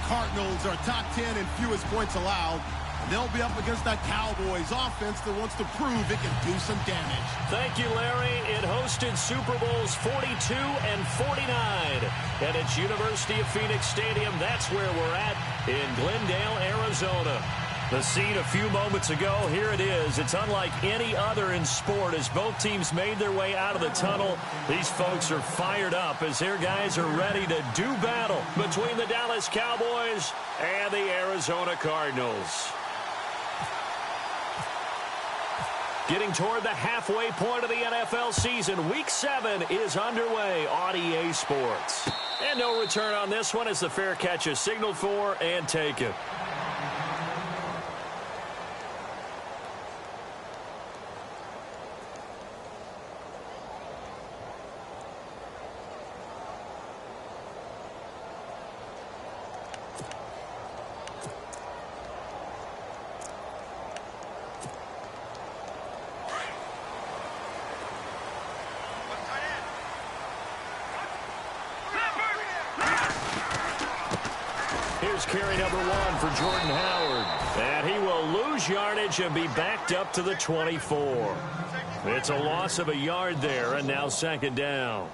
Cardinals are top 10 in fewest points allowed. And they'll be up against that Cowboys offense that wants to prove it can do some damage. Thank you, Larry. It hosted Super Bowls 42 and 49. And it's University of Phoenix Stadium. That's where we're at in Glendale, Arizona. The scene a few moments ago, here it is. It's unlike any other in sport as both teams made their way out of the tunnel. These folks are fired up as their guys are ready to do battle between the Dallas Cowboys and the Arizona Cardinals. Getting toward the halfway point of the NFL season, Week 7 is underway on EA Sports. And no return on this one as the fair catch is signaled for and taken. Here's carry number 1 for Jordan Howard. And he will lose yardage and be backed up to the 24. It's a loss of a yard there, and now second down.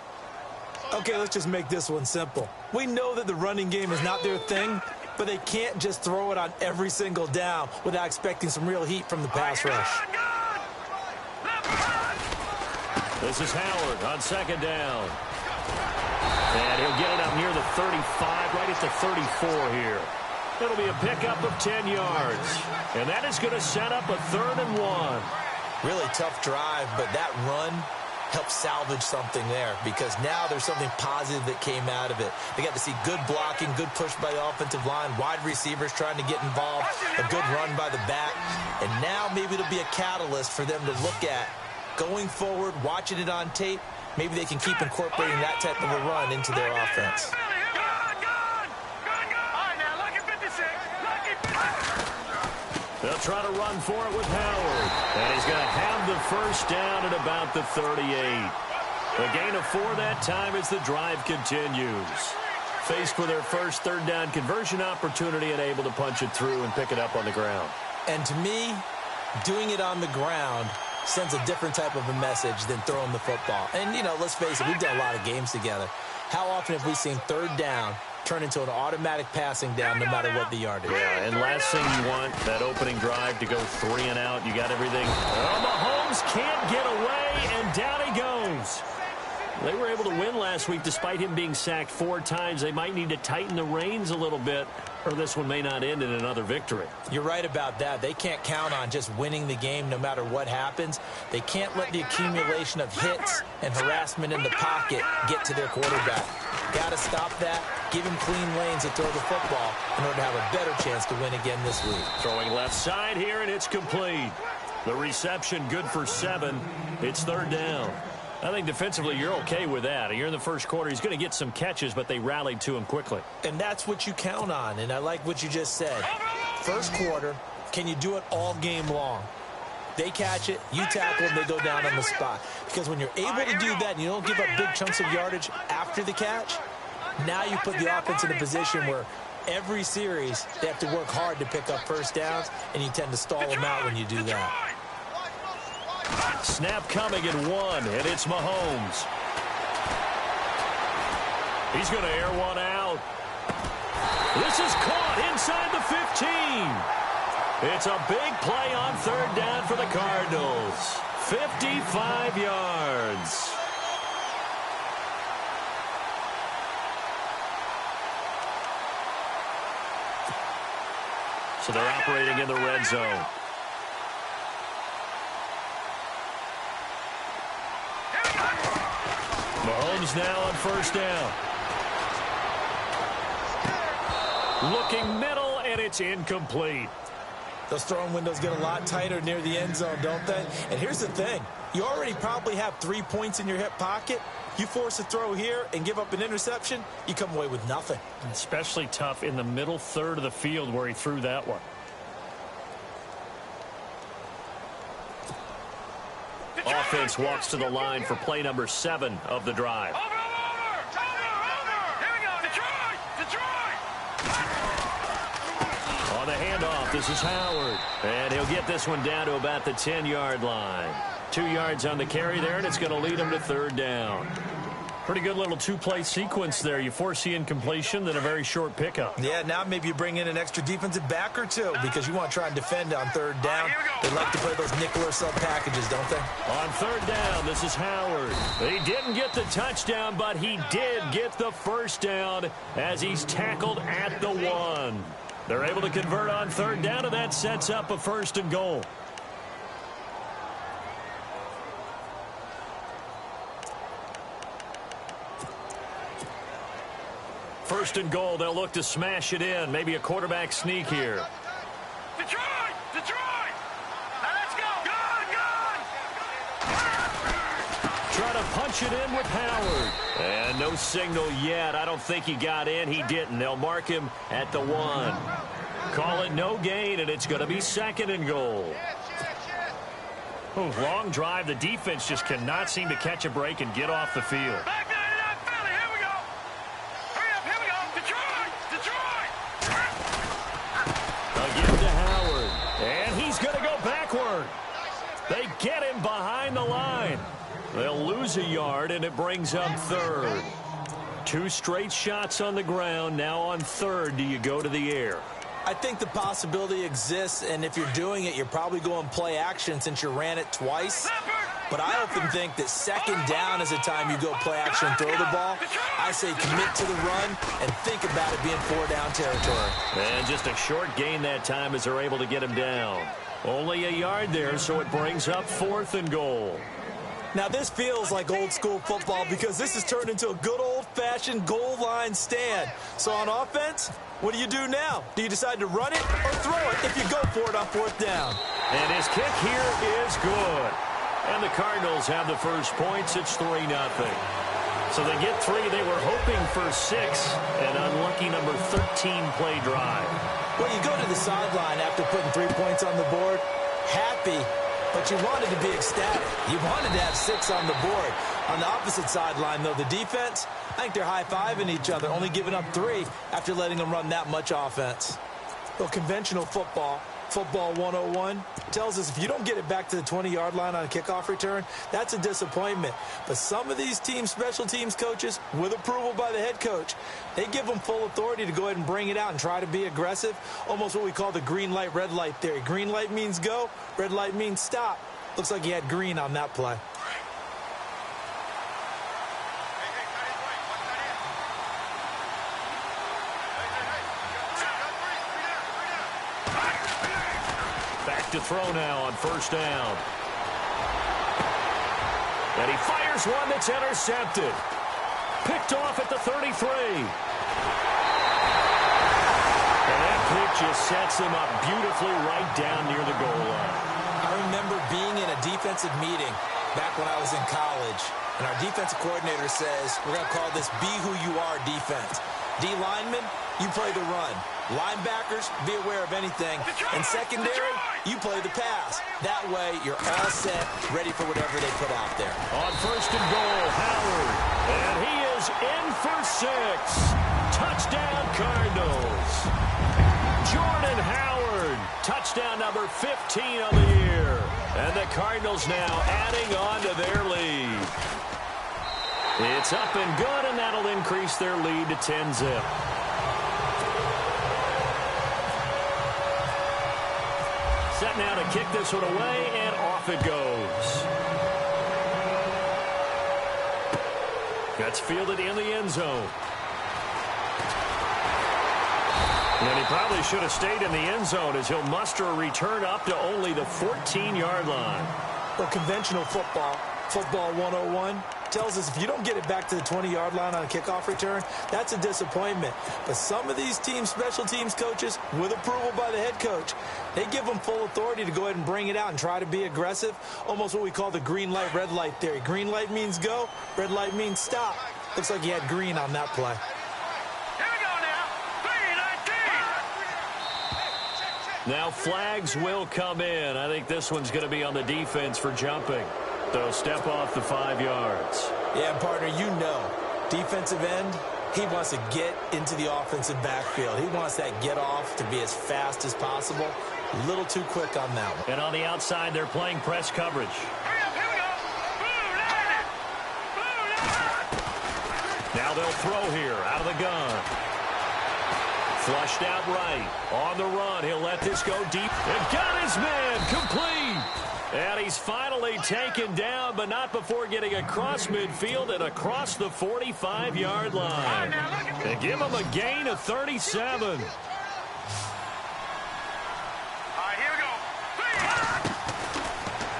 Okay, let's just make this one simple. We know that the running game is not their thing, but they can't just throw it on every single down without expecting some real heat from the pass rush. This is Howard on second down. And he'll get it up near the 35, right at the 34 here. It'll be a pickup of 10 yards. And that is going to set up a 3rd and 1. Really tough drive, but that run helped salvage something there because now there's something positive that came out of it. They got to see good blocking, good push by the offensive line, wide receivers trying to get involved, a good run by the back. And now maybe it'll be a catalyst for them to look at going forward, watching it on tape. Maybe they can keep incorporating that type of a run into their offense. They'll try to run for it with Howard. And he's going to have the first down at about the 38. A gain of 4 that time as the drive continues. Faced with their first 3rd down conversion opportunity and able to punch it through and pick it up on the ground. And to me, doing it on the ground sends a different type of a message than throwing the football. And, you know, let's face it, we've done a lot of games together. How often have we seen 3rd down turn into an automatic passing down no matter what the yardage? Yeah, and last thing you want, that opening drive to go 3 and out. You got everything. Oh, Mahomes can't get away, and down he goes. They were able to win last week despite him being sacked 4 times. They might need to tighten the reins a little bit, or this one may not end in another victory. You're right about that. They can't count on just winning the game no matter what happens. They can't let the accumulation of hits and harassment in the pocket get to their quarterback. Got to stop that. Give him clean lanes to throw the football in order to have a better chance to win again this week. Throwing left side here, and it's complete. The reception good for 7. It's 3rd down. I think defensively you're okay with that. You're in the first quarter. He's going to get some catches, but they rallied to him quickly. And that's what you count on, and I like what you just said. First quarter, can you do it all game long? They catch it, you tackle them, they go down on the spot. Because when you're able to do that and you don't give up big chunks of yardage after the catch, now you put the offense in a position where every series they have to work hard to pick up first downs, and you tend to stall them out when you do that. Snap coming at 1, and it's Mahomes. He's going to air one out. This is caught inside the 15. It's a big play on 3rd down for the Cardinals. 55 yards. So they're operating in the red zone. Mahomes now on 1st down. Looking middle, and it's incomplete. Those throwing windows get a lot tighter near the end zone, don't they? And here's the thing. You already probably have 3 points in your hip pocket. You force a throw here and give up an interception, you come away with nothing. Especially tough in the middle 3rd of the field where he threw that one. Offense walks to the line for play number 7 of the drive. On the handoff, this is Howard. And he'll get this one down to about the 10-yard line. 2 yards on the carry there, and it's going to lead him to third down. Pretty good little two-play sequence there. You foresee incompletion, then a very short pickup. Yeah, now maybe you bring in an extra defensive back or two because you want to try and defend on third down. They like to play those nickel or sub packages, don't they? On third down, this is Howard. He didn't get the touchdown, but he did get the first down as he's tackled at the 1. They're able to convert on third down, and that sets up a 1st and goal. First and goal, they'll look to smash it in. Maybe a quarterback sneak here. Detroit! Detroit! Now let's go! Try to punch it in with Howard. And no signal yet. I don't think he got in. He didn't. They'll mark him at the 1. Call it no gain, and it's going to be 2nd and goal. Oh, long drive. The defense just cannot seem to catch a break and get off the field. Back there to that Philly. Here we go. Hurry up. Here we go. Detroit! Detroit! Again to Howard. And he's going to go backward. They get him behind the line. They'll lose a yard, and it brings up 3rd. 2 straight shots on the ground. Now on 3rd, do you go to the air? I think the possibility exists, and if you're doing it, you're probably going play action since you ran it twice. But I often think that 2nd down is the time you go play action and throw the ball. I say commit to the run and think about it being 4-down territory. And just a short gain that time as they're able to get him down. Only a yard there, so it brings up 4th and goal. Now, this feels like old-school football because this has turned into a good old-fashioned goal line stand. So on offense, what do you do now? Do you decide to run it or throw it if you go for it on 4th down? And his kick here is good. And the Cardinals have the first points. It's 3-0. So they get 3. They were hoping for 6. An unlucky number 13 play drive. Well, you go to the sideline after putting 3 points on the board, happy, but you wanted to be ecstatic. You wanted to have 6 on the board. On the opposite sideline, though, the defense, I think they're high-fiving each other, only giving up 3 after letting them run that much offense. Well, conventional football 101, tells us if you don't get it back to the 20-yard line on a kickoff return, that's a disappointment. But some of these teams, special teams coaches, with approval by the head coach, they give them full authority to go ahead and bring it out and try to be aggressive, almost what we call the green light, red light theory. Green light means go, red light means stop. Looks like he had green on that play. To throw now on 1st down. And he fires one that's intercepted. Picked off at the 33. And that pick just sets him up beautifully right down near the goal line. I remember being in a defensive meeting back when I was in college, and our defensive coordinator says, we're going to call this be who you are defense. D linemen, you play the run. Linebackers, be aware of anything. And secondary, you play the pass. That way, you're all set, ready for whatever they put out there. On 1st and goal, Howard. And he is in for 6. Touchdown, Cardinals. Jordan Howard. Touchdown number 15 on the year. And the Cardinals now adding on to their lead. It's up and good, and that'll increase their lead to 10-zip. Set now to kick this one away, and off it goes. Gets fielded in the end zone. And he probably should have stayed in the end zone as he'll muster a return up to only the 14-yard line. Well, conventional football 101, tells us if you don't get it back to the 20-yard line on a kickoff return, that's a disappointment. But some of these teams, special teams coaches, with approval by the head coach, they give them full authority to go ahead and bring it out and try to be aggressive, almost what we call the green light, red light theory. Green light means go, red light means stop. Looks like he had green on that play. Here we go now. 3-19. Now flags will come in. I think this one's going to be on the defense for jumping. They'll step off the 5 yards. Yeah, partner, you know, defensive end, He wants to get into the offensive backfield. He wants that get off to be as fast as possible. A little too quick on that one. And on the outside, they're playing press coverage. Now they'll throw here out of the gun. Flushed out right. On the run. He'll let this go deep. And got his man. Complete. And he's finally taken down, but not before getting across midfield and across the 45-yard line. They give him a gain of 37.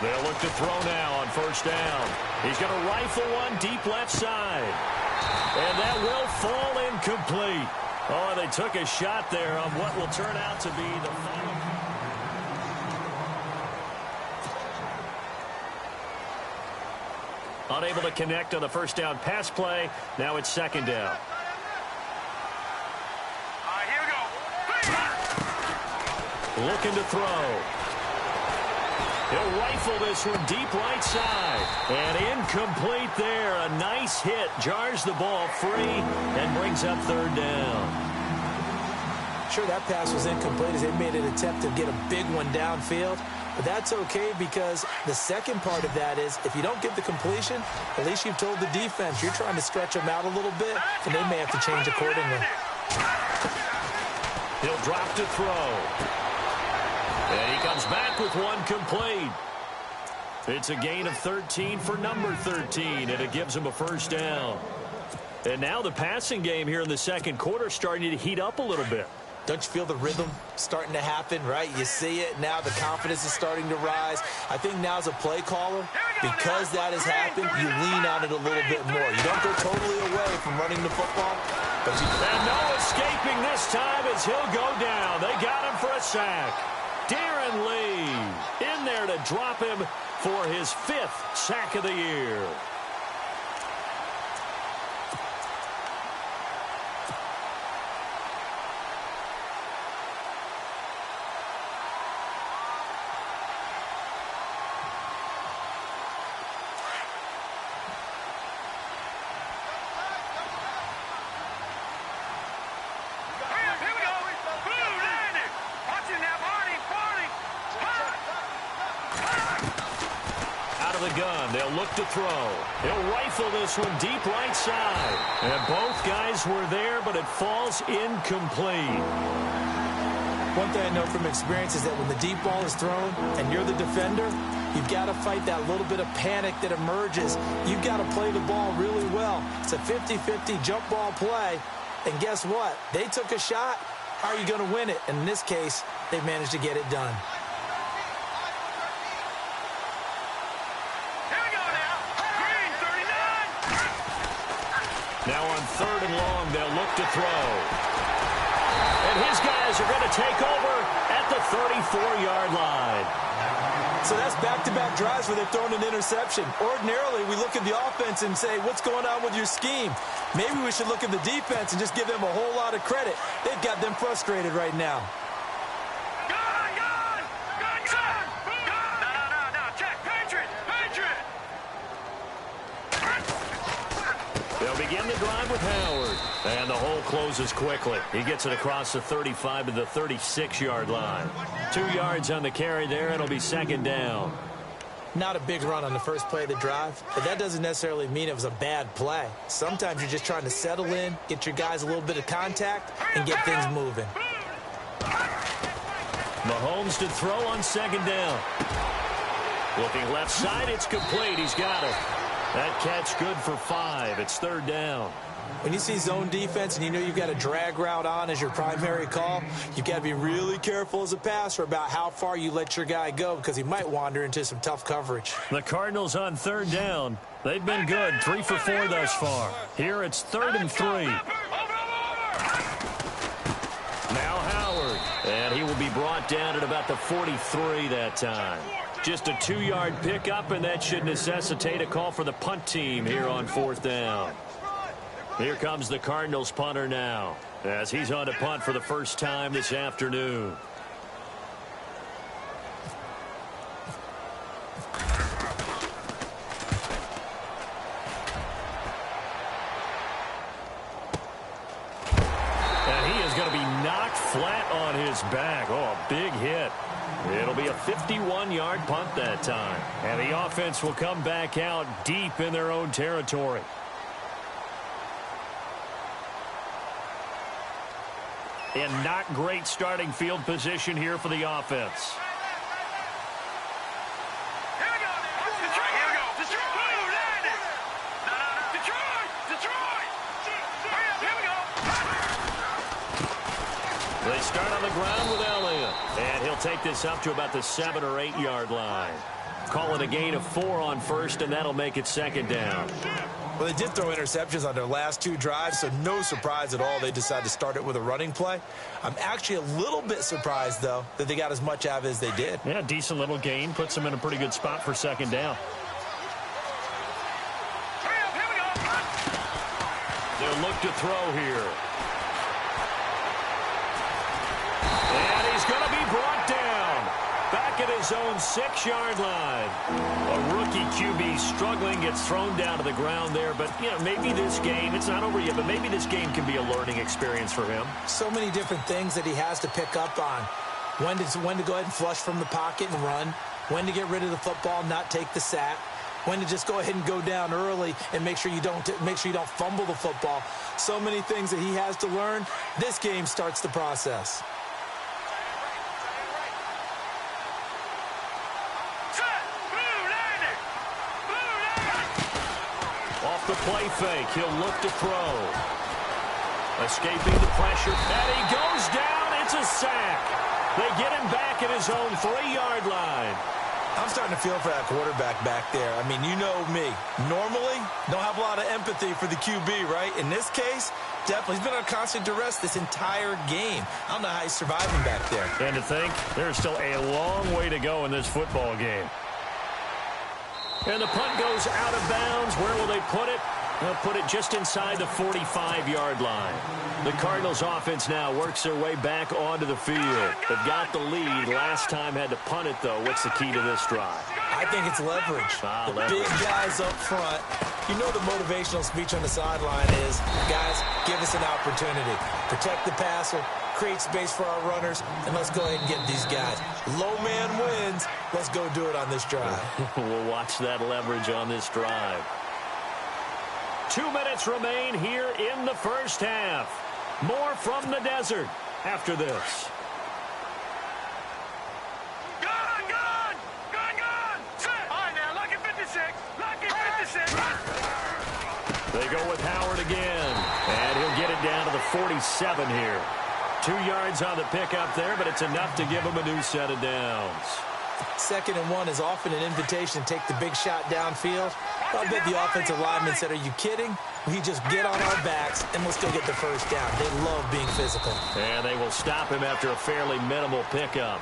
They'll look to throw now on first down. He's going to rifle one deep left side. And that will fall incomplete. Oh, they took a shot there on what will turn out to be the final. Unable to connect on the first down pass play. Now it's second down. Here we go. Looking to throw. He'll rifle this one deep right side. And incomplete there. A nice hit. Jars the ball free and brings up third down. Sure, that pass was incomplete as they made an attempt to get a big one downfield. But that's okay because the second part of that is if you don't get the completion, at least you've told the defense you're trying to stretch them out a little bit, and they may have to change accordingly. He'll drop to throw. And he comes back with one complete. It's a gain of 13 for number 13, and it gives him a first down. And now the passing game here in the second quarter starting to heat up a little bit. Don't you feel the rhythm starting to happen, right? You see it. Now the confidence is starting to rise. I think now as a play caller, because that has happened, you lean on it a little bit more. You don't go totally away from running the football. But you and no escaping this time as he'll go down. They got him for a sack. Darren Lee in there to drop him for his 5th sack of the year. They'll look to throw. He'll rifle this one deep right side. And both guys were there, but it falls incomplete. One thing I know from experience is that when the deep ball is thrown and you're the defender, you've got to fight that little bit of panic that emerges. You've got to play the ball really well. It's a 50-50 jump ball play. And guess what? They took a shot. How are you going to win it? And in this case, they managed to get it done. Now on third and long, they'll look to throw. And his guys are going to take over at the 34-yard line. So that's back-to-back drives where they've thrown an interception. Ordinarily, we look at the offense and say, what's going on with your scheme? Maybe we should look at the defense and just give them a whole lot of credit. They've got them frustrated right now. They'll begin the drive with Howard. And the hole closes quickly. He gets it across the 35 to the 36-yard line. 2 yards on the carry there. It'll be second down. Not a big run on the first play of the drive, but that doesn't necessarily mean it was a bad play. Sometimes you're just trying to settle in, get your guys a little bit of contact, and get things moving. Mahomes to throw on second down. Looking left side, it's complete. He's got it. That catch good for 5. It's third down. When you see zone defense and you know you've got a drag route on as your primary call, you've got to be really careful as a passer about how far you let your guy go because he might wander into some tough coverage. The Cardinals on third down. They've been good, 3 for 4 thus far. Here it's 3rd and 3. Now Howard. And he will be brought down at about the 43 that time. Just a 2-yard pickup, and that should necessitate a call for the punt team here on 4th down. Here comes the Cardinals punter now, as he's on to punt for the first time this afternoon. on his back. Oh, a big hit. It'll be a 51-yard punt that time. And the offense will come back out deep in their own territory. And not great starting field position here for the offense. Here we go. Detroit, here we go. Detroit, landed. No. Detroit. Hurry up, here we go. They start on the ground with Elliott. And he'll take this up to about the 7- or 8-yard line. Call it a gain of 4 on first, and that'll make it second down. Well, they did throw interceptions on their last 2 drives, so no surprise at all they decided to start it with a running play. I'm actually a little bit surprised, though, that they got as much out of it as they did. Yeah, decent little gain. Puts them in a pretty good spot for second down. Hurry up, here we go. They'll look to throw here. And he's going to be brought down. Back at his own 6-yard line. A rookie QB struggling, gets thrown down to the ground there. But, you know, maybe this game, it's not over yet, but maybe this game can be a learning experience for him. So many different things that he has to pick up on. When to go ahead and flush from the pocket and run. When to get rid of the football and not take the sack. When to just go ahead and go down early and make sure you don't fumble the football. So many things that he has to learn. This game starts the process. Off the play fake, he'll look to throw. Escaping the pressure, and he goes down. It's a sack. They get him back at his own 3-yard line. I'm starting to feel for that quarterback back there. I mean, you know me. Normally, don't have a lot of empathy for the QB, right? In this case, definitely. He's been on constant duress this entire game. I don't know how he's surviving back there. And to think, there's still a long way to go in this football game. And the punt goes out of bounds. Where will they put it? They'll put it just inside the 45-yard line. The Cardinals offense now works their way back onto the field. They've got the lead. Last time had to punt it, though. What's the key to this drive? I think it's leverage. Leverage. Big guys up front. You know the motivational speech on the sideline is, guys, give us an opportunity. Protect the passer, create space for our runners, and let's go ahead and get these guys. Low man wins. Let's go do it on this drive. We'll watch that leverage on this drive. 2 minutes remain here in the first half. More from the desert after this. Gone! Set! All right, now, lock at 56. Lock at 56. They go with Howard again. And he'll get it down to the 47 here. 2 yards on the pickup there, but it's enough to give him a new set of downs. 2nd and 1 is often an invitation to take the big shot downfield. I bet the offensive lineman said, are you kidding? We just get on our backs and let's go get the first down. They love being physical. And they will stop him after a fairly minimal pickup.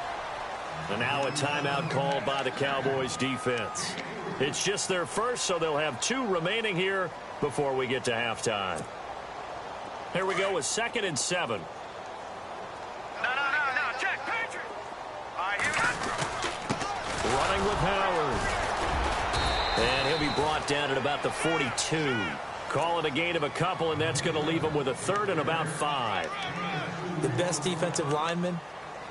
And now a timeout called by the Cowboys defense. It's just their first, so they'll have 2 remaining here before we get to halftime. Here we go with 2nd and 7. No. Check, Patriot. All right, here we go. Running with Howard. And he'll be brought down at about the 42. Call it a gain of a couple, and that's going to leave him with a 3rd and about 5. The best defensive linemen,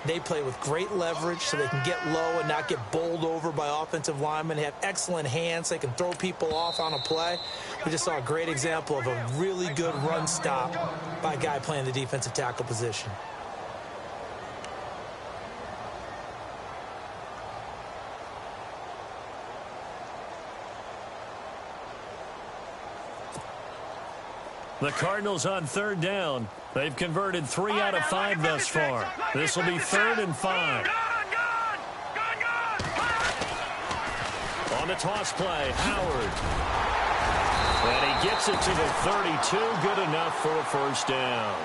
they play with great leverage so they can get low and not get bowled over by offensive linemen. They have excellent hands. They can throw people off on a play. We just saw a great example of a really good run stop by a guy playing the defensive tackle position. The Cardinals on 3rd down. They've converted 3 out of 5 thus far. This will be 3rd and 5. On the toss play, Howard. And he gets it to the 32. Good enough for a first down.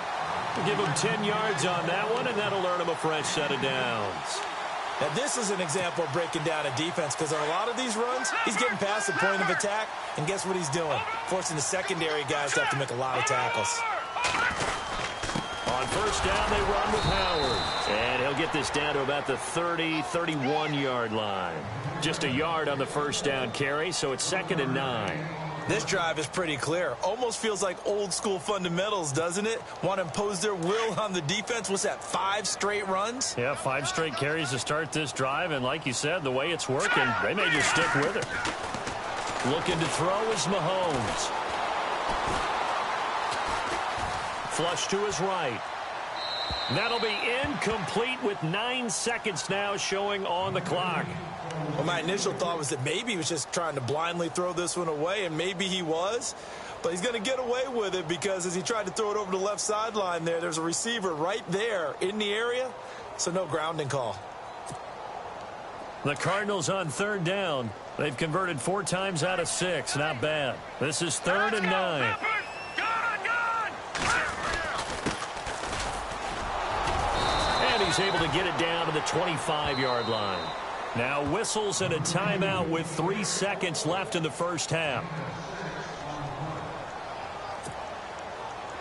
We'll give him 10 yards on that one, and that'll earn him a fresh set of downs. Now, this is an example of breaking down a defense because on a lot of these runs, he's getting past the point of attack, and guess what he's doing? Forcing the secondary guys to have to make a lot of tackles. On first down, they run with Howard. And he'll get this down to about the 31-yard line. Just a yard on the first down carry, so it's 2nd and 9. This drive is pretty clear. Almost feels like old school fundamentals, doesn't it? Want to impose their will on the defense. What's that, 5 straight runs? Yeah, 5 straight carries to start this drive. And like you said, the way it's working, they may just stick with it. Looking to throw is Mahomes. Flush to his right. That'll be incomplete with 9 seconds now showing on the clock. Well, my initial thought was that maybe he was just trying to blindly throw this one away, and maybe he was. But he's going to get away with it because as he tried to throw it over the left sideline there's a receiver right there in the area, so no grounding call. The Cardinals on 3rd down. They've converted 4 times out of 6. Not bad. This is 3rd and 9. And he's able to get it down to the 25-yard line. Now whistles and a timeout with 3 seconds left in the first half.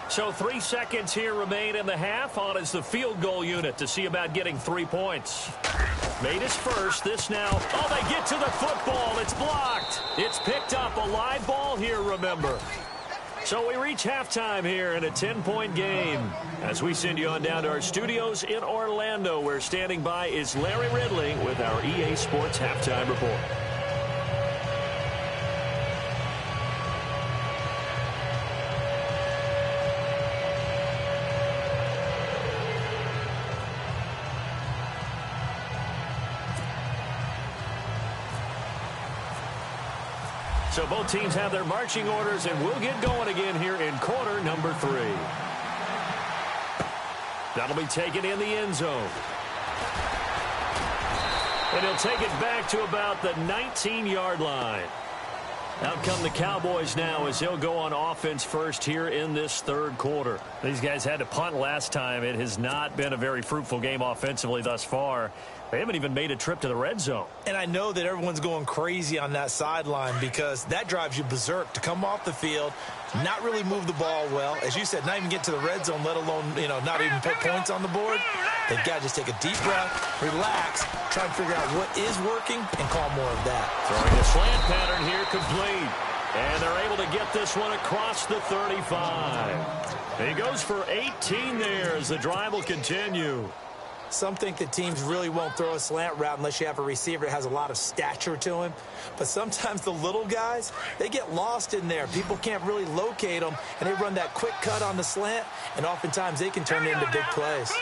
So 3 seconds here remain in the half. On is the field goal unit to see about getting 3 points. Made his first. This now. Oh, they get to the football. It's blocked. It's picked up. A live ball here, remember. So we reach halftime here in a 10-point game. As we send you on down to our studios in Orlando, where standing by is Larry Ridley with our EA Sports Halftime Report. So both teams have their marching orders, and we'll get going again here in quarter number 3. That'll be taken in the end zone. And he'll take it back to about the 19-yard line. Out come the Cowboys now as they'll go on offense first here in this 3rd quarter. These guys had to punt last time. It has not been a very fruitful game offensively thus far. They haven't even made a trip to the red zone. And I know that everyone's going crazy on that sideline because that drives you berserk to come off the field, not really move the ball well. As you said, not even get to the red zone, let alone, not even put points on the board. They've got to just take a deep breath, relax, try and figure out what is working, and call more of that. Throwing a slant pattern here, complete. And they're able to get this one across the 35. He goes for 18 there as the drive will continue. Some think that teams really won't throw a slant route unless you have a receiver that has a lot of stature to him. But sometimes the little guys, they get lost in there. People can't really locate them, and they run that quick cut on the slant, and oftentimes they can turn it into big plays.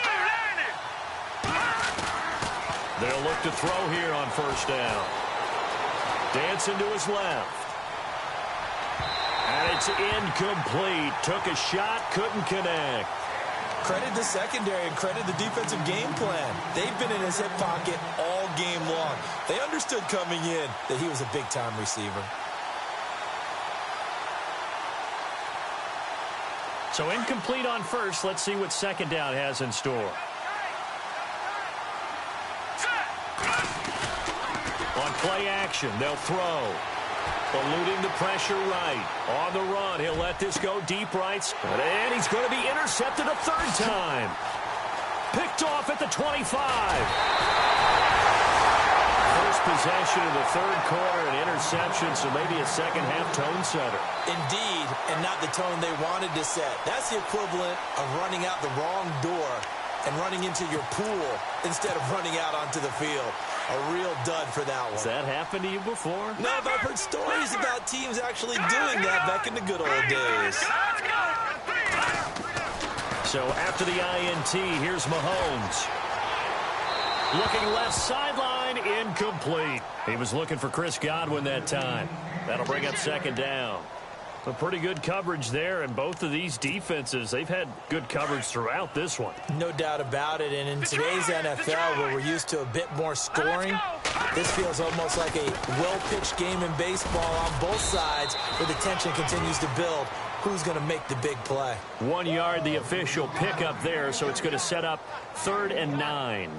They'll look to throw here on 1st down. Dancing to his left. And it's incomplete. Took a shot, couldn't connect. Credit the secondary and credit the defensive game plan. They've been in his hip pocket all game long. They understood coming in that he was a big-time receiver. So incomplete on 1st. Let's see what 2nd down has in store. On play action, they'll throw. Eluding the pressure right. On the run, he'll let this go deep right. And he's going to be intercepted a 3rd time. Picked off at the 25. First possession of the 3rd quarter, an interception, so maybe a second-half tone setter. Indeed, and not the tone they wanted to set. That's the equivalent of running out the wrong door and running into your pool instead of running out onto the field. A real dud for that one. Has that happened to you before? No, but I've heard stories about teams actually doing that back in the good old days. So after the INT, here's Mahomes. Looking left sideline, incomplete. He was looking for Chris Godwin that time. That'll bring up 2nd down. A pretty good coverage there, and both of these defenses, they've had good coverage throughout this one. No doubt about it, and in today's NFL, where we're used to a bit more scoring, this feels almost like a well-pitched game in baseball on both sides, where the tension continues to build. Who's going to make the big play? 1 yard, the official pickup there, so it's going to set up 3rd and 9.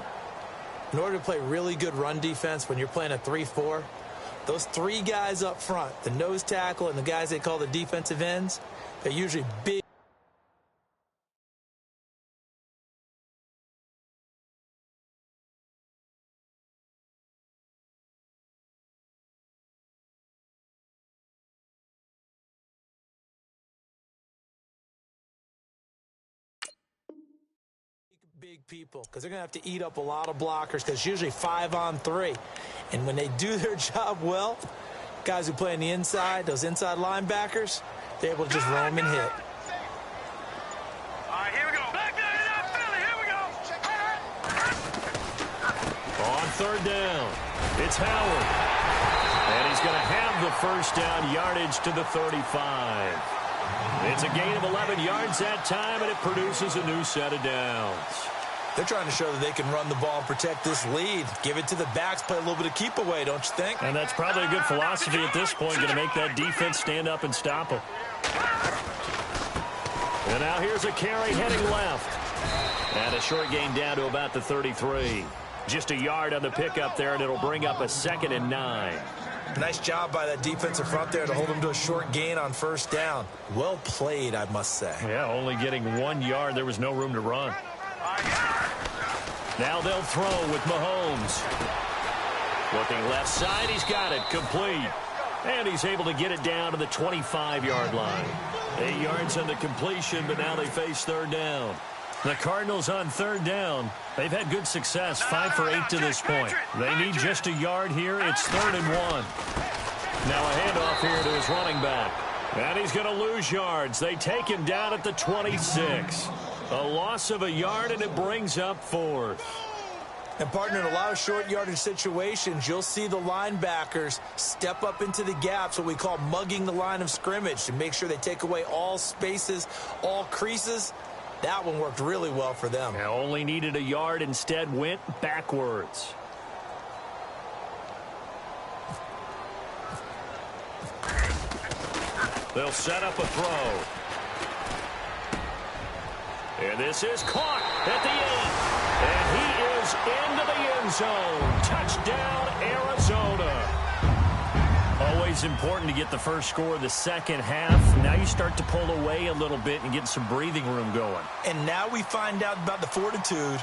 In order to play really good run defense when you're playing a 3-4, those 3 guys up front, the nose tackle and the guys they call the defensive ends, they're usually big. big people because they're going to have to eat up a lot of blockers because it's usually 5-on-3. And when they do their job well, guys who play on the inside, those inside linebackers, they're able to just roam and hit. All right, here we go. Back there in that Philly. Here we go. On third down, it's Howard. And he's going to have the first down yardage to the 35. It's a gain of 11 yards that time, and it produces a new set of downs. They're trying to show that they can run the ball and protect this lead. Give it to the backs, play a little bit of keep away, don't you think? And that's probably a good philosophy at this point, going to make that defense stand up and stop them. And now here's a carry heading left. And a short gain down to about the 33. Just a yard on the pickup there, and it'll bring up a 2nd and 9. Nice job by that defensive front there to hold them to a short gain on first down. Well played, I must say. Yeah, only getting 1 yard. There was no room to run. Now they'll throw with Mahomes. Looking left side, he's got it, complete. And he's able to get it down to the 25-yard line. 8 yards on the completion, but now they face third down. The Cardinals on third down. They've had good success, 5 for 8 to this point. They need just a yard here. It's 3rd and 1. Now a handoff here to his running back. And he's going to lose yards. They take him down at the 26. A loss of a yard, and it brings up 4th. And, partner, in a lot of short yardage situations, you'll see the linebackers step up into the gaps, what we call mugging the line of scrimmage, to make sure they take away all spaces, all creases. That one worked really well for them. Now only needed a yard, instead went backwards. They'll set up a throw. And this is caught at the 8. And he is into the end zone. Touchdown, Arizona. Always important to get the first score of the second half. Now you start to pull away a little bit and get some breathing room going. And now we find out about the fortitude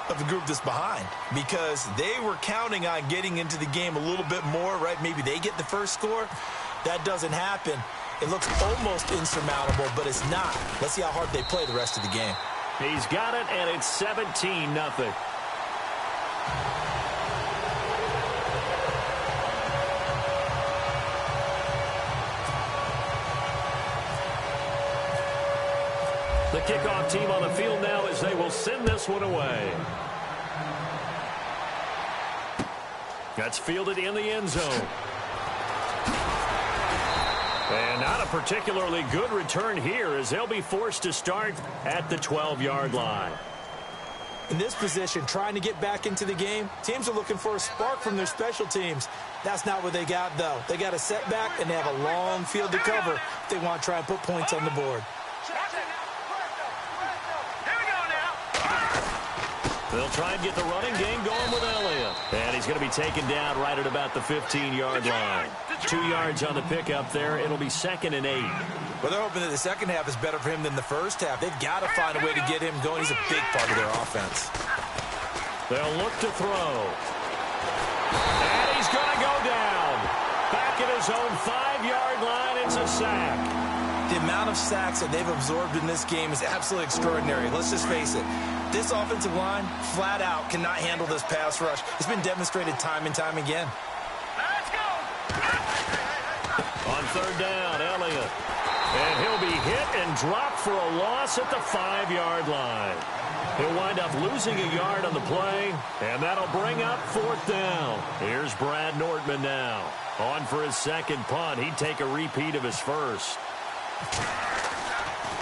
of the group that's behind, because they were counting on getting into the game a little bit more, right? Maybe they get the first score. That doesn't happen. It looks almost insurmountable, but it's not. Let's see how hard they play the rest of the game. He's got it, and it's 17-0. The kickoff team on the field now as they will send this one away. That's fielded in the end zone. And not a particularly good return here as they'll be forced to start at the 12-yard line. In this position, trying to get back into the game, teams are looking for a spark from their special teams. That's not what they got, though. They got a setback, and they have a long field to cover if they want to try and put points on the board. They'll try and get the running game going with Elliott. And he's going to be taken down right at about the 15-yard line. 2 yards on the pickup there. It'll be 2nd and 8. Well, they're hoping that the second half is better for him than the first half. They've got to find a way to get him going. He's a big part of their offense. They'll look to throw. And he's going to go down. Back at his own 5-yard line, it's a sack. The amount of sacks that they've absorbed in this game is absolutely extraordinary. Let's just face it. This offensive line, flat out, cannot handle this pass rush. It's been demonstrated time and time again. Let's go. On third down, Elliott. And he'll be hit and dropped for a loss at the 5-yard line. He'll wind up losing a yard on the play, and that'll bring up 4th down. Here's Brad Nortman now. On for his second punt. He'd take a repeat of his first.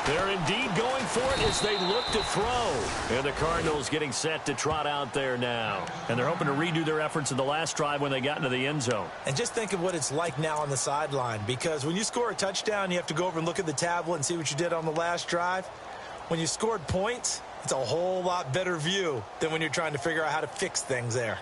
They're indeed going for it as they look to throw. And the Cardinals getting set to trot out there now. And they're hoping to redo their efforts in the last drive when they got into the end zone. And just think of what it's like now on the sideline, because when you score a touchdown, you have to go over and look at the tablet and see what you did on the last drive. When you scored points, it's a whole lot better view than when you're trying to figure out how to fix things there.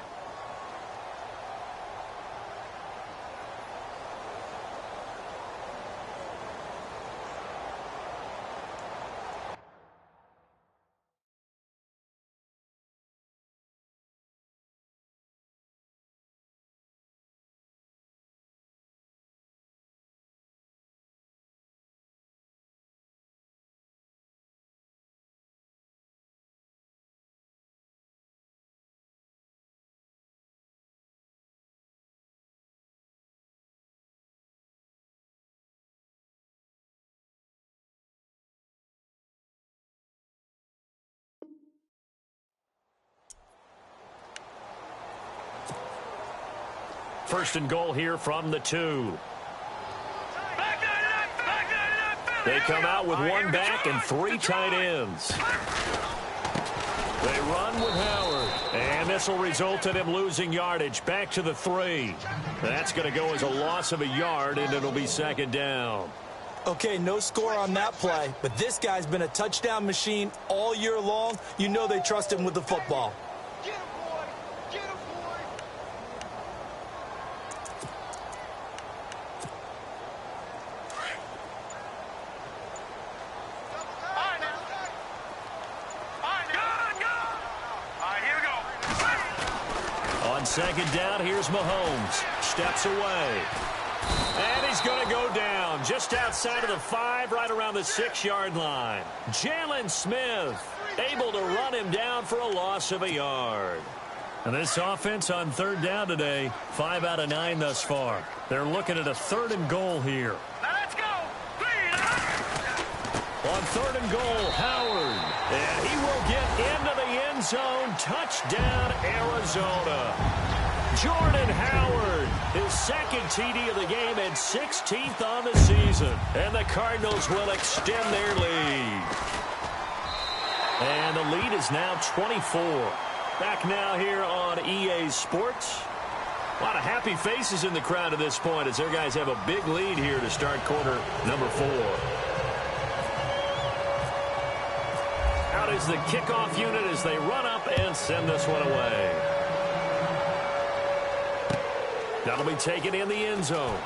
first and goal here from the 2. They come out with one back and 3 tight ends. They run with Howard. And this will result in him losing yardage back to the 3. That's going to go as a loss of a yard, and it'll be second down. Okay, no score on that play, but this guy's been a touchdown machine all year long. You know they trust him with the football. Get him, boy! Get him, boy! All right, now. All right, now. All right, here we go. On second down, here's Mahomes. Steps away. And he's going to go down just outside of the 5, right around the 6-yard line. Jalen Smith able to run him down for a loss of a yard. And this offense on third down today, 5 out of 9 thus far. They're looking at a 3rd and goal here. Now let's go. On 3rd and goal, Howard. And he will get into the end zone. Touchdown, Arizona. Jordan Howard, his 2nd TD of the game and 16th on the season. And the Cardinals will extend their lead. And the lead is now 24. Back now here on EA Sports. A lot of happy faces in the crowd at this point as their guys have a big lead here to start quarter number 4. Out is the kickoff unit as they run up and send this one away. That'll be taken in the end zone.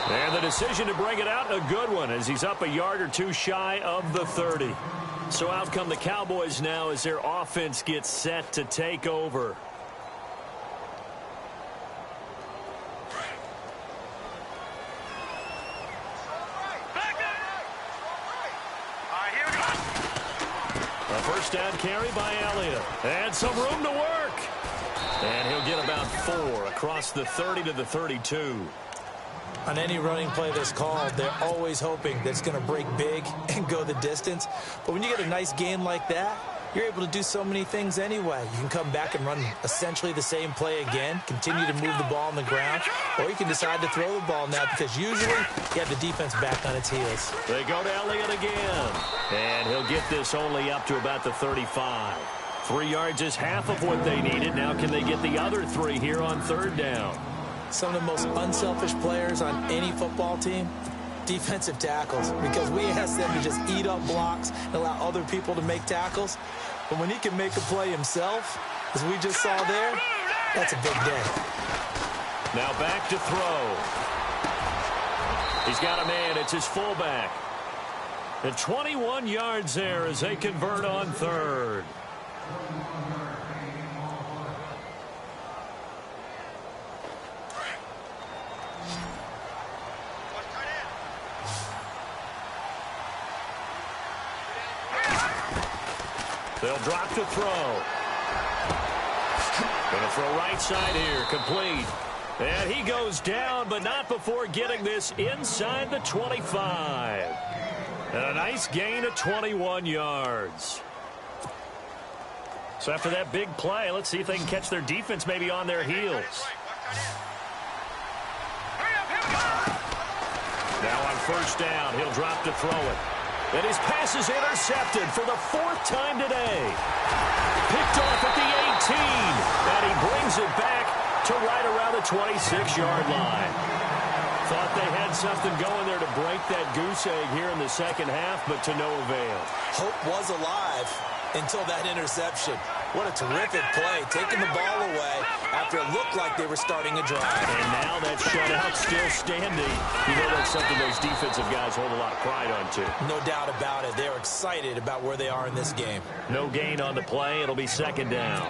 And the decision to bring it out, a good one, as he's up a yard or 2 shy of the 30. So out come the Cowboys now as their offense gets set to take over. A first down carry by Elliott. And some room to work. And he'll get about 4 across the 30 to the 32. On any running play that's called, they're always hoping that it's going to break big and go the distance. But when you get a nice gain like that, you're able to do so many things anyway. You can come back and run essentially the same play again, continue to move the ball on the ground, or you can decide to throw the ball now because usually you have the defense back on its heels. They go to Elliott again, and he'll get this only up to about the 35. 3 yards is half of what they needed. Now can they get the other 3 here on third down? Some of the most unselfish players on any football team, defensive tackles, because we ask them to just eat up blocks and allow other people to make tackles. But when he can make a play himself, as we just saw there, that's a big day. Now back to throw. He's got a man. It's his fullback. And 21 yards there as they convert on third. They'll drop to throw. Going to throw right side here, complete. And he goes down, but not before getting this inside the 25. And a nice gain of 21 yards. So after that big play, let's see if they can catch their defense maybe on their heels. Now on first down, he'll drop to throw it. And his pass is intercepted for the 4th time today. Picked off at the 18. And he brings it back to right around the 26-yard line. Thought they had something going there to break that goose egg here in the second half, but to no avail. Hope was alive until that interception. What a terrific play, taking the ball away after it looked like they were starting a drive. And now that shutout still standing. You know that's something those defensive guys hold a lot of pride on, too. No doubt about it. They're excited about where they are in this game. No gain on the play. It'll be second down.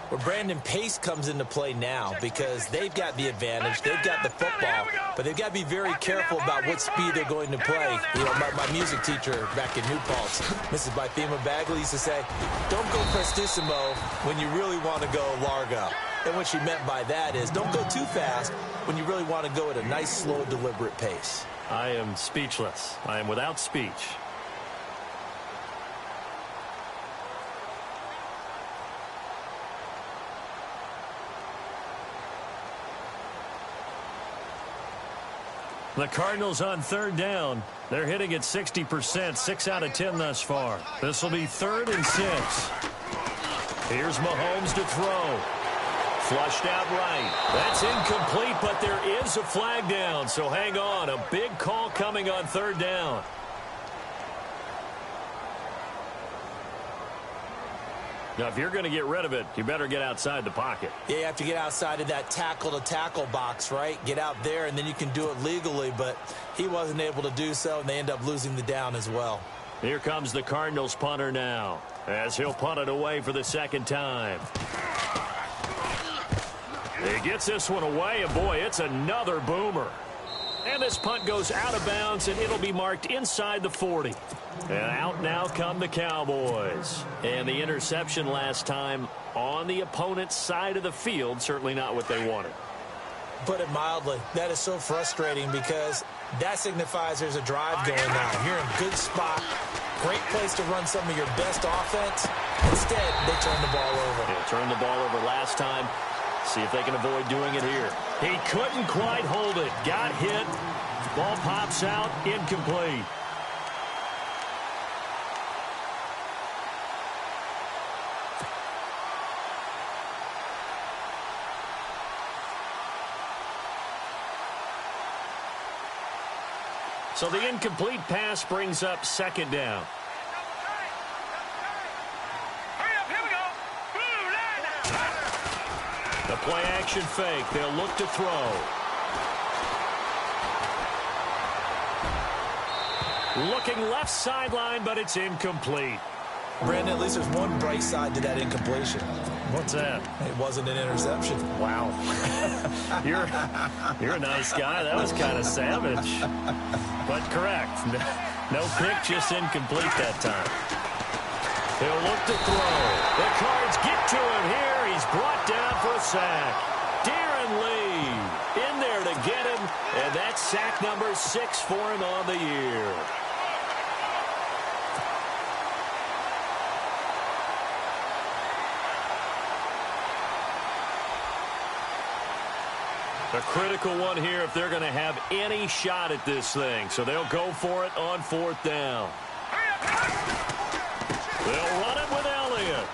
Where Brandon Pace comes into play now because they've got the advantage. They've got the football, but they've got to be very careful about what speed they're going to play. You know, my music teacher back in New Paltz, Mrs. Bythema Bagley, used to say, don't go prestissimo when you really want to go largo. And what she meant by that is don't go too fast when you really want to go at a nice, slow, deliberate pace. I am speechless. I am without speech. The Cardinals on third down. They're hitting at 60%, 6 out of 10 thus far. This will be 3rd and 6. Here's Mahomes to throw. Flushed out right. That's incomplete, but there is a flag down, so hang on. A big call coming on third down. Now, if you're going to get rid of it, you better get outside the pocket. Yeah, you have to get outside of that tackle-to-tackle box, right? Get out there, and then you can do it legally, but he wasn't able to do so, and they end up losing the down as well. Here comes the Cardinals punter now, as he'll punt it away for the second time. He gets this one away, and boy, it's another boomer. And this punt goes out of bounds, and it'll be marked inside the 40. And out now come the Cowboys. And the interception last time on the opponent's side of the field, certainly not what they wanted. Put it mildly, that is so frustrating because that signifies there's a drive going on. You're in a good spot, great place to run some of your best offense. Instead, they turn the ball over. Yeah, turned the ball over last time. See if they can avoid doing it here. He couldn't quite hold it. Got hit. Ball pops out. Incomplete. So the incomplete pass brings up second down. The play action fake. They'll look to throw. Looking left sideline, but it's incomplete. Brandon, at least there's one bright side to that incompletion. What's that? It wasn't an interception. Wow. You're a nice guy. That was kind of savage. But correct. No pick, just incomplete that time. He'll look to throw. The Cards get to him here. He's brought down for a sack. Darren Lee in there to get him. And that's sack number 6 for him on the year. A critical one here if they're going to have any shot at this thing. So they'll go for it on 4th down. They'll run it with Elliott.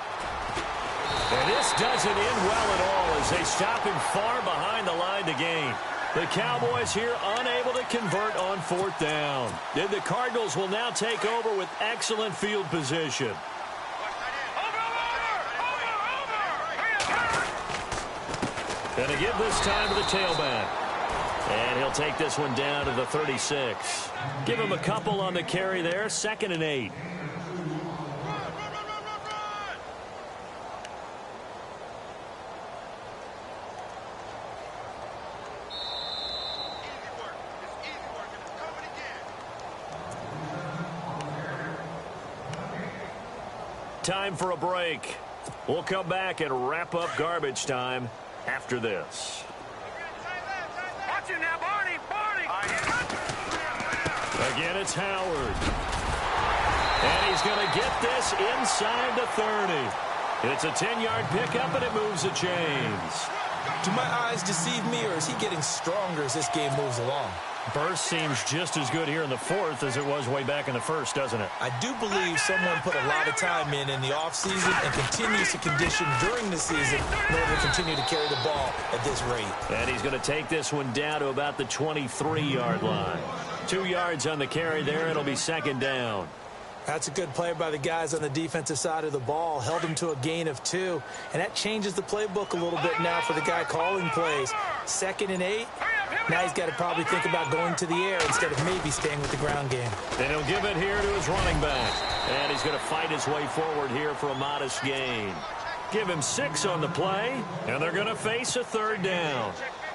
And this doesn't end well at all as they stop him far behind the line to gain. The Cowboys here unable to convert on 4th down. And the Cardinals will now take over with excellent field position. Gonna give this time to the tailback. And he'll take this one down to the 36. Give him a couple on the carry there. 2nd and 8. Time for a break. We'll come back and wrap up garbage time after this. Watch it now, Barney. Again, it's Howard. And he's going to get this inside the 30. It's a 10-yard pickup, and it moves the chains. Do my eyes deceive me, or is he getting stronger as this game moves along? Burst seems just as good here in the 4th as it was way back in the 1st, doesn't it? I do believe someone put a lot of time in the offseason and continues to condition during the season in order to continue to carry the ball at this rate. And he's going to take this one down to about the 23-yard line. 2 yards on the carry there. It'll be 2nd down. That's a good play by the guys on the defensive side of the ball. Held him to a gain of 2. And that changes the playbook a little bit now for the guy calling plays. 2nd and 8. Now he's got to probably think about going to the air instead of maybe staying with the ground game. And he'll give it here to his running back. And he's going to fight his way forward here for a modest gain. Give him 6 on the play, and they're going to face a 3rd down.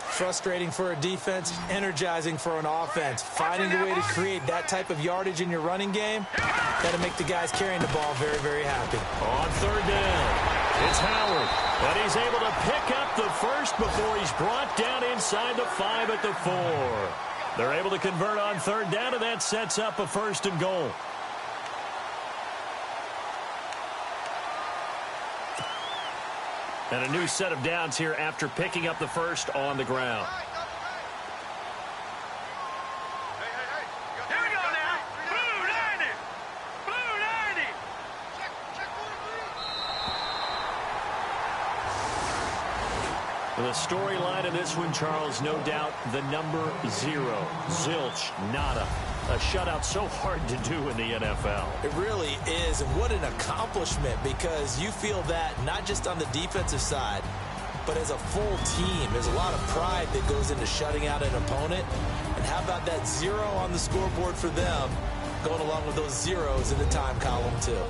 Frustrating for a defense, energizing for an offense. Finding a way to create that type of yardage in your running game, that'll make the guys carrying the ball very, very happy. On 3rd down, it's Howard. And he's able to pick up the first before he's brought down inside the 5 at the 4. They're able to convert on 3rd down, and that sets up a 1st and goal. And a new set of downs here after picking up the first on the ground. The storyline of this one, Charles, no doubt the number 0. Zilch, nada. A shutout so hard to do in the NFL. It really is, and what an accomplishment, because you feel that not just on the defensive side, but as a full team. There's a lot of pride that goes into shutting out an opponent. And how about that 0 on the scoreboard for them, going along with those zeros in the time column too.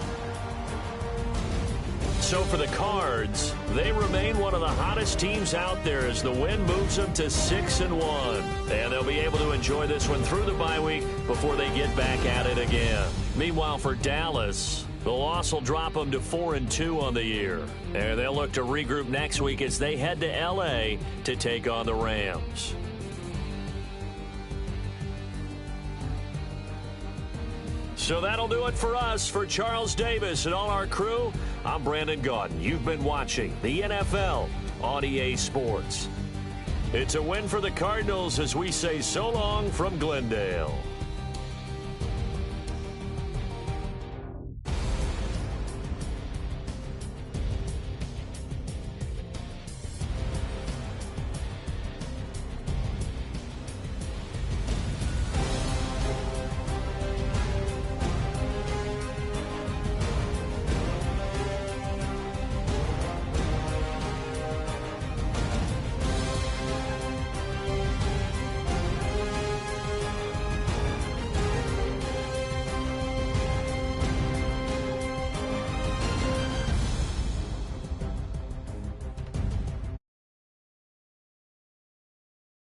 So for the Cards, they remain one of the hottest teams out there as the win moves them to 6-1. And they'll be able to enjoy this one through the bye week before they get back at it again. Meanwhile, for Dallas, the loss will drop them to 4-2 on the year. And they'll look to regroup next week as they head to L.A. to take on the Rams. So that'll do it for us. For Charles Davis and all our crew, I'm Brandon Gaudin. You've been watching the NFL on EA Sports. It's a win for the Cardinals as we say so long from Glendale.